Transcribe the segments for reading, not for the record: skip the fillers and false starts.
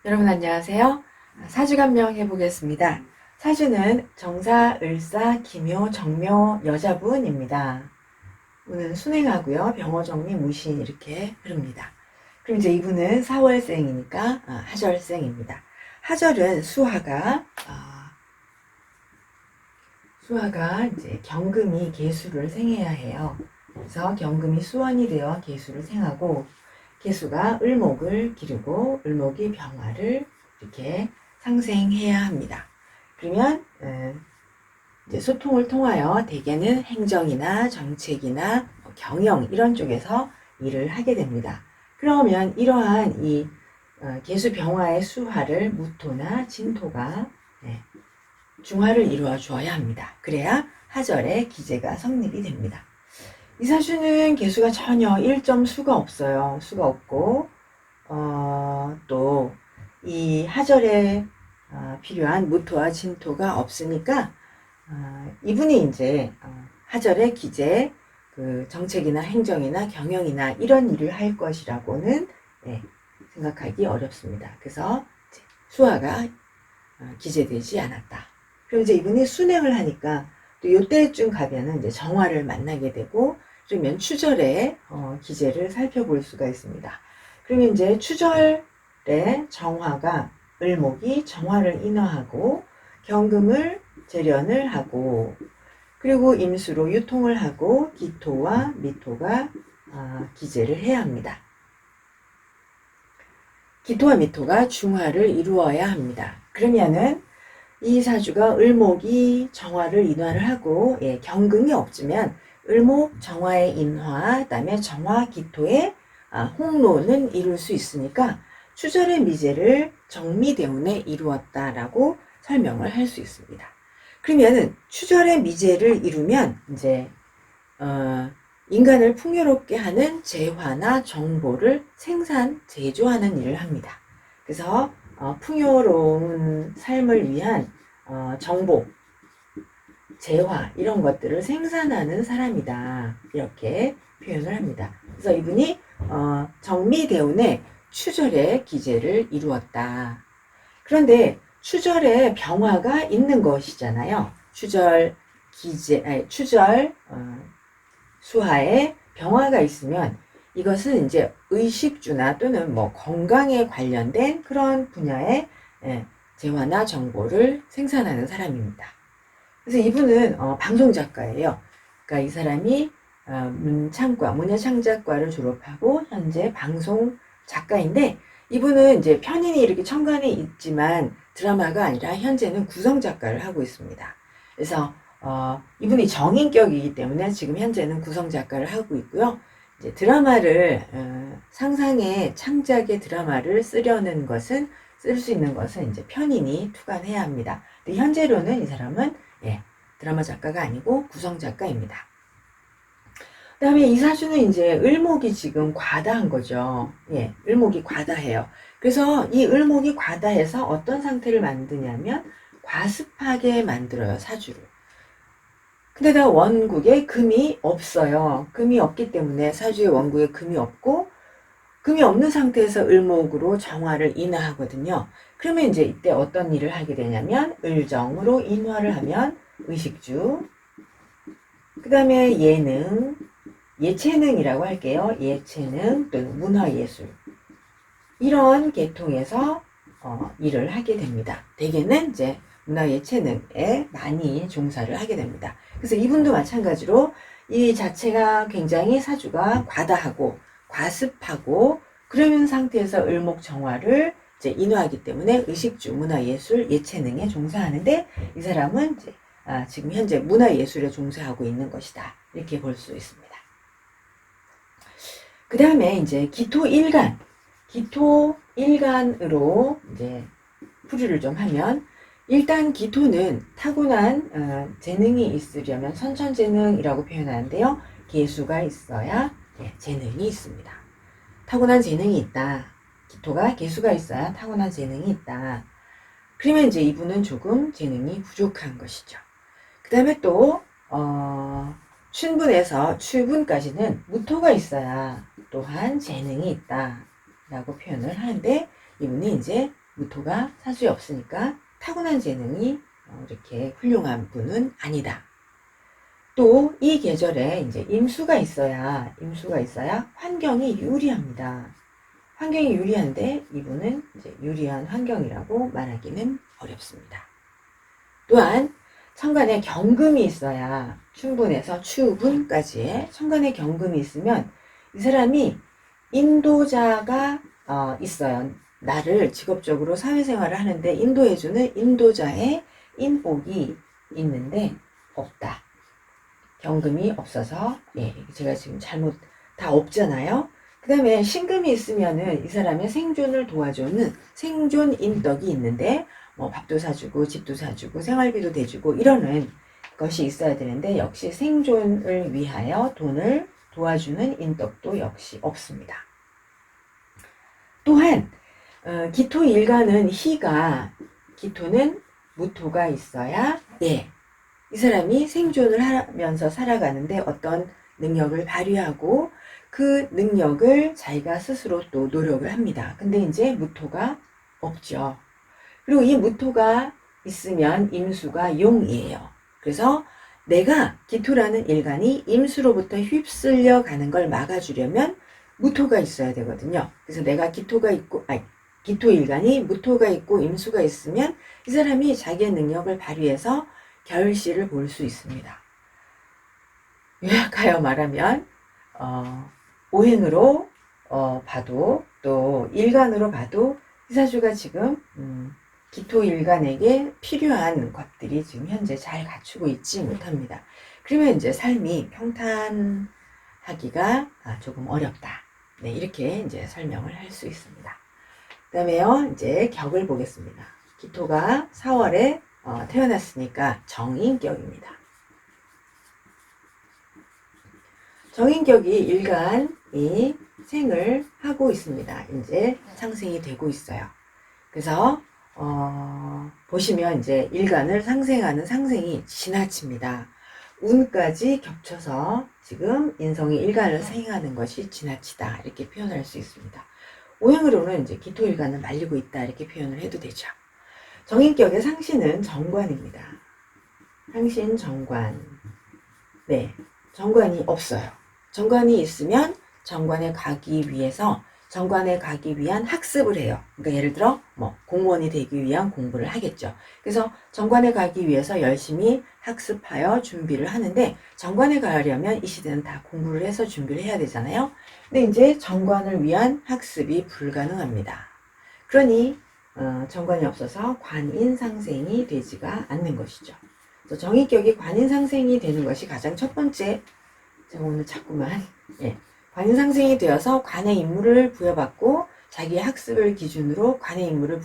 여러분 안녕하세요. 사주간명 해보겠습니다. 사주는 정사, 을사, 기묘, 정묘, 여자분입니다. 운은 순행하고요. 병호, 정미, 무신 이렇게 흐릅니다. 그럼 이제 이분은 4월생이니까 하절생입니다. 하절은 수화가 이제 경금이 계수를 생해야 해요. 그래서 경금이 수원이 되어 계수를 생하고 계수가 을목을 기르고 을목이 병화를 이렇게 상생해야 합니다. 그러면 이제 소통을 통하여 대개는 행정이나 정책이나 경영 이런 쪽에서 일을 하게 됩니다. 그러면 이러한 이 계수 병화의 수화를 무토나 진토가 중화를 이루어 주어야 합니다. 그래야 하절의 기재가 성립이 됩니다. 이 사주는 개수가 전혀 1점 수가 없어요. 수가 없고 또 이 하절에 필요한 무토와 진토가 없으니까 이분이 이제 하절의 기재, 그 정책이나 행정이나 경영이나 이런 일을 할 것이라고는 생각하기 어렵습니다. 그래서 수화가 기재되지 않았다. 그럼 이제 이분이 순행을 하니까 또 요때쯤 가면은 이제 정화를 만나게 되고 그러면 추절의 기재를 살펴볼 수가 있습니다. 그러면 이제 추절의 정화가 을목이 정화를 인화하고 경금을 재련을 하고 그리고 임수로 유통을 하고 기토와 미토가 기재를 해야 합니다. 기토와 미토가 중화를 이루어야 합니다. 그러면은 이 사주가 을목이 정화를 인화를 하고 경금이 없으면 을목 정화의 인화, 그다음에 정화 기토의 홍로는 이룰 수 있으니까 추절의 미제를 정미대운에 이루었다라고 설명을 할 수 있습니다. 그러면은 추절의 미제를 이루면 이제 인간을 풍요롭게 하는 재화나 정보를 생산, 제조하는 일을 합니다. 그래서 풍요로운 삶을 위한 정보, 재화 이런 것들을 생산하는 사람이다. 이렇게 표현을 합니다. 그래서 이분이 정미대운의 추절의 기재를 이루었다. 그런데 추절에 병화가 있는 것이잖아요. 추절 기재, 추절 수하에 병화가 있으면 이것은 이제 의식주나 또는 뭐 건강에 관련된 그런 분야의 재화나 정보를 생산하는 사람입니다. 그래서 이분은 방송 작가예요. 그러니까 이 사람이 문창과 문예창작과를 졸업하고 현재 방송 작가인데 이분은 이제 편인이 이렇게 천간에 있지만 드라마가 아니라 현재는 구성 작가를 하고 있습니다. 그래서 이분이 정인격이기 때문에 지금 현재는 구성 작가를 하고 있고요. 이제 드라마를 상상의 창작의 드라마를 쓰려는 것은 쓸 수 있는 것은 이제 편인이 투관해야 합니다. 근데 현재로는 이 사람은 드라마 작가가 아니고 구성 작가입니다. 그 다음에 이 사주는 이제 을목이 지금 과다한 거죠. 을목이 과다해요. 그래서 이 을목이 과다해서 어떤 상태를 만드냐면 과습하게 만들어요, 사주를. 근데 원국에 금이 없어요. 금이 없기 때문에 사주의 원국에 금이 없고 금이 없는 상태에서 을목으로 정화를 인화하거든요. 그러면 이제 이때 어떤 일을 하게 되냐면 을정으로 인화를 하면 의식주, 그 다음에 예능, 예체능이라고 할게요. 예체능 또는 문화예술 이런 계통에서 일을 하게 됩니다. 대개는 이제 문화예체능에 많이 종사를 하게 됩니다. 그래서 이분도 마찬가지로 이 자체가 굉장히 사주가 과다하고 과습하고 그런 상태에서 을목정화를 이제 인화하기 때문에 의식주, 문화예술, 예체능에 종사하는데 이 사람은 이제 지금 현재 문화예술에 종사하고 있는 것이다. 이렇게 볼 수 있습니다. 그 다음에 이제 기토일간으로 이제 풀이를 좀 하면 일단 기토는 타고난 재능이 있으려면 선천재능이라고 표현하는데요. 계수가 있어야 재능이 있습니다. 타고난 재능이 있다. 기토가 계수가 있어야 타고난 재능이 있다. 그러면 이제 이분은 조금 재능이 부족한 것이죠. 그 다음에 또 춘분에서 출분까지는 무토가 있어야 또한 재능이 있다 라고 표현을 하는데 이분이 이제 무토가 사주에 없으니까 타고난 재능이 이렇게 훌륭한 분은 아니다. 또 이 계절에 이제 임수가 있어야 환경이 유리합니다. 환경이 유리한데 이분은 이제 유리한 환경이라고 말하기는 어렵습니다. 또한 천간에 경금이 있어야 충분해서 추분까지의 천간에 경금이 있으면 이 사람이 인도자가 있어요. 나를 직업적으로 사회생활을 하는데 인도해주는 인도자의 인복이 있는데 없다. 경금이 없어서 제가 지금 잘못 다 없잖아요. 그 다음에 신금이 있으면은 이 사람의 생존을 도와주는 생존 인덕이 있는데 뭐 밥도 사주고 집도 사주고 생활비도 대주고 이러는 것이 있어야 되는데 역시 생존을 위하여 돈을 도와주는 인덕도 역시 없습니다. 또한 기토일간은 기토는 무토가 있어야 이 사람이 생존을 하면서 살아가는데 어떤 능력을 발휘하고 그 능력을 자기가 스스로 또 노력을 합니다. 근데 이제 무토가 없죠. 그리고 이 무토가 있으면 임수가 용이에요. 그래서 내가 기토라는 일간이 임수로부터 휩쓸려 가는 걸 막아주려면 무토가 있어야 되거든요. 그래서 내가 기토일간이 무토가 있고 임수가 있으면 이 사람이 자기의 능력을 발휘해서 결실을 볼 수 있습니다. 요약하여 말하면 오행으로 봐도 또 일간으로 봐도 이 사주가 지금 기토일간에게 필요한 것들이 지금 현재 잘 갖추고 있지 못합니다. 그러면 이제 삶이 평탄하기가 조금 어렵다. 네, 이렇게 이제 설명을 할 수 있습니다. 그 다음에요, 이제 격을 보겠습니다. 기토가 4월에 태어났으니까 정인격입니다. 정인격이 일간이 생을 하고 있습니다. 이제 상생이 되고 있어요. 그래서 보시면 이제 일간을 상생하는 상생이 지나칩니다. 운까지 겹쳐서 지금 인성이 일간을 생하는 것이 지나치다 이렇게 표현할 수 있습니다. 오행으로는 이제 기토일간을 말리고 있다 이렇게 표현을 해도 되죠. 정인격의 상신은 정관입니다. 상신 정관. 네, 정관이 없어요. 정관이 있으면 정관에 가기 위한 학습을 해요. 그러니까 예를 들어 뭐 공무원이 되기 위한 공부를 하겠죠. 그래서 정관에 가기 위해서 열심히 학습하여 준비를 하는데 정관에 가려면 이 시대는 다 공부를 해서 준비를 해야 되잖아요. 근데 이제 정관을 위한 학습이 불가능합니다. 그러니 정관이 없어서 관인상생이 되지가 않는 것이죠. 그래서 정인격이 관인상생이 되는 것이 가장 첫 번째, 제가 오늘 자꾸만 관인상생이 되어서 관의 임무를 부여받고 자기의 학습을 기준으로 관의 임무를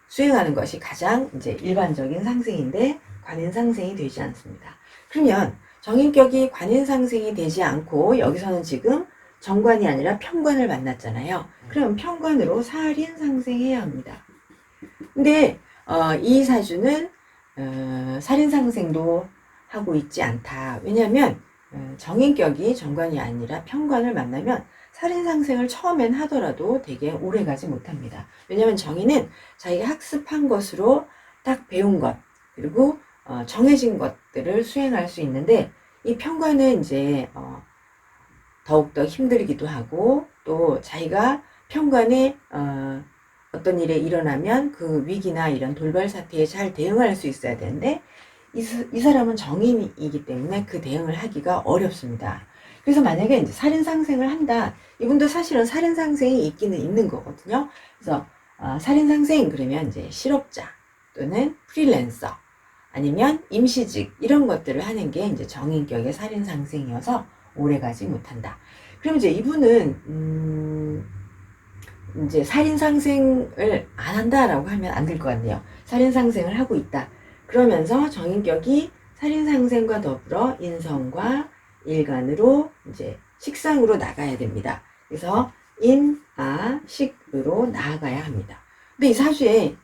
수행하는 것이 가장 이제 일반적인 상생인데 관인상생이 되지 않습니다. 그러면 정인격이 관인상생이 되지 않고 여기서는 지금 정관이 아니라 편관을 만났잖아요. 그럼 편관으로 살인상생해야 합니다. 근데 이 사주는 살인상생도 하고 있지 않다. 왜냐하면 정인격이 정관이 아니라 편관을 만나면 살인상생을 처음엔 하더라도 되게 오래가지 못합니다. 왜냐하면 정인은 자기가 학습한 것으로 딱 배운 것 그리고 정해진 것들을 수행할 수 있는데 이 편관은 이제 더욱더 힘들기도 하고 또 자기가 편관에 어떤 일에 일어나면 그 위기나 이런 돌발 사태에 잘 대응할 수 있어야 되는데 이 사람은 정인이기 때문에 그 대응을 하기가 어렵습니다. 그래서 만약에 이제 살인상생을 한다. 이분도 사실은 살인상생이 있기는 있는 거거든요. 그래서 살인상생 그러면 이제 실업자 또는 프리랜서 아니면 임시직 이런 것들을 하는 게 이제 정인격의 살인상생이어서 오래가지 못한다. 그럼 이제 이분은 이제 살인상생을 안 한다라고 하면 안 될 것 같네요. 살인상생을 하고 있다. 그러면서 정인격이 살인상생과 더불어 인성과 일간으로 이제 식상으로 나가야 됩니다. 그래서 식으로 나아가야 합니다. 근데 이 사주에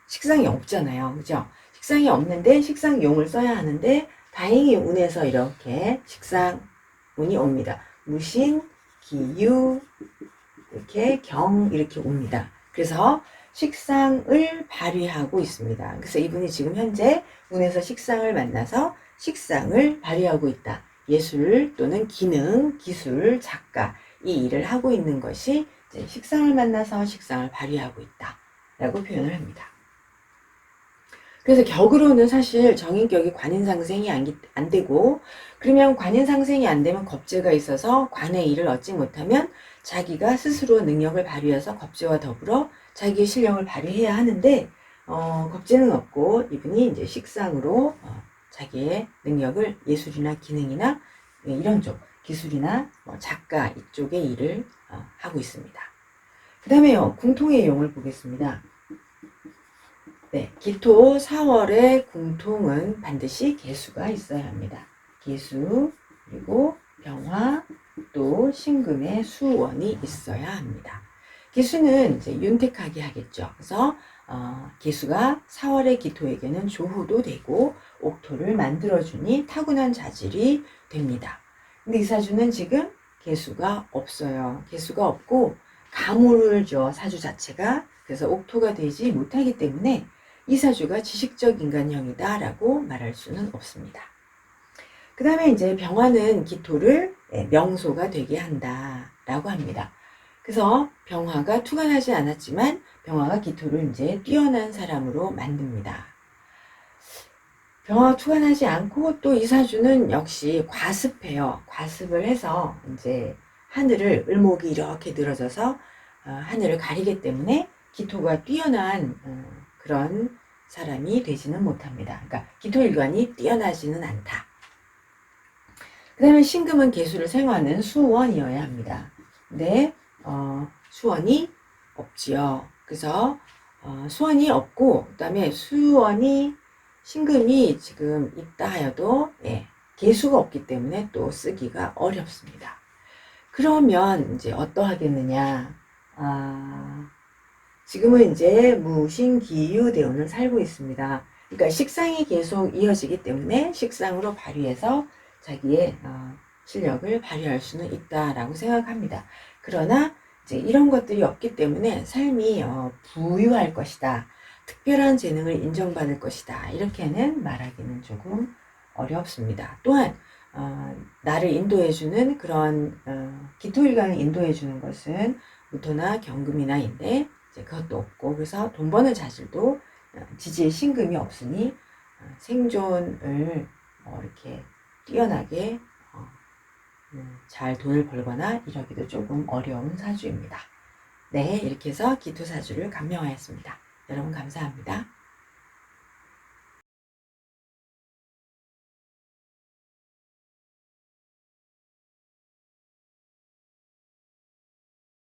식상이 없잖아요. 그죠? 식상이 없는데 식상용을 써야 하는데 다행히 운에서 이렇게 식상운이 옵니다. 무신, 기유, 이렇게 경 이렇게 옵니다. 그래서 식상을 발휘하고 있습니다. 그래서 이분이 지금 현재 운에서 식상을 만나서 식상을 발휘하고 있다. 예술 또는 기능, 기술, 작가 이 일을 하고 있는 것이 이제 식상을 만나서 식상을 발휘하고 있다 라고 표현을 합니다. 그래서 격으로는 사실 정인격이 관인상생이 안 되고, 그러면 관인상생이 안 되면 겁재가 있어서 관의 일을 얻지 못하면 자기가 스스로 능력을 발휘해서 겁재와 더불어 자기의 실력을 발휘해야 하는데, 겁재는 없고 이분이 이제 식상으로 자기의 능력을 예술이나 기능이나 이런 쪽 기술이나 작가 이쪽의 일을 하고 있습니다. 그 다음에요, 궁통의 용을 보겠습니다. 네, 기토 4월의 궁통은 반드시 개수가 있어야 합니다. 개수, 그리고 병화, 또 신금의 수원이 있어야 합니다. 개수는 이제 윤택하게 하겠죠. 그래서 개수가 4월의 기토에게는 조후도 되고 옥토를 만들어주니 타고난 자질이 됩니다. 근데 이 사주는 지금 개수가 없어요. 개수가 없고 가물죠, 사주 자체가. 그래서 옥토가 되지 못하기 때문에 이 사주가 지식적 인간형이다 라고 말할 수는 없습니다. 그 다음에 이제 병화는 기토를 명소가 되게 한다 라고 합니다. 그래서 병화가 투관하지 않았지만 병화가 기토를 이제 뛰어난 사람으로 만듭니다. 병화가 투관하지 않고 또 이 사주는 역시 과습해요. 과습을 해서 이제 하늘을, 을목이 이렇게 늘어져서 하늘을 가리기 때문에 기토가 뛰어난 그런 사람이 되지는 못합니다. 그러니까 기토일관이 뛰어나지는 않다. 그 다음에 신금은 개수를 생화하는 수원이어야 합니다. 근데 수원이 없지요. 그래서 수원이 없고, 그 다음에 수원이 신금이 지금 있다 하여도 개수가 없기 때문에 또 쓰기가 어렵습니다. 그러면 이제 어떠하겠느냐? 지금은 이제 무신기유대운을 살고 있습니다. 그러니까 식상이 계속 이어지기 때문에 식상으로 발휘해서 자기의 실력을 발휘할 수는 있다라고 생각합니다. 그러나 이제 이런 것들이 없기 때문에 삶이 부유할 것이다. 특별한 재능을 인정받을 것이다. 이렇게는 말하기는 조금 어렵습니다. 또한 나를 인도해주는 그런 기토일관을 인도해주는 것은 무토나 경금이나인데 이제 그것도 없고, 그래서 돈 버는 자질도 지지의 신금이 없으니 생존을 이렇게 뛰어나게 잘 돈을 벌거나 이러기도 조금 어려운 사주입니다. 네, 이렇게 해서 기토 사주를 감명하였습니다. 여러분 감사합니다.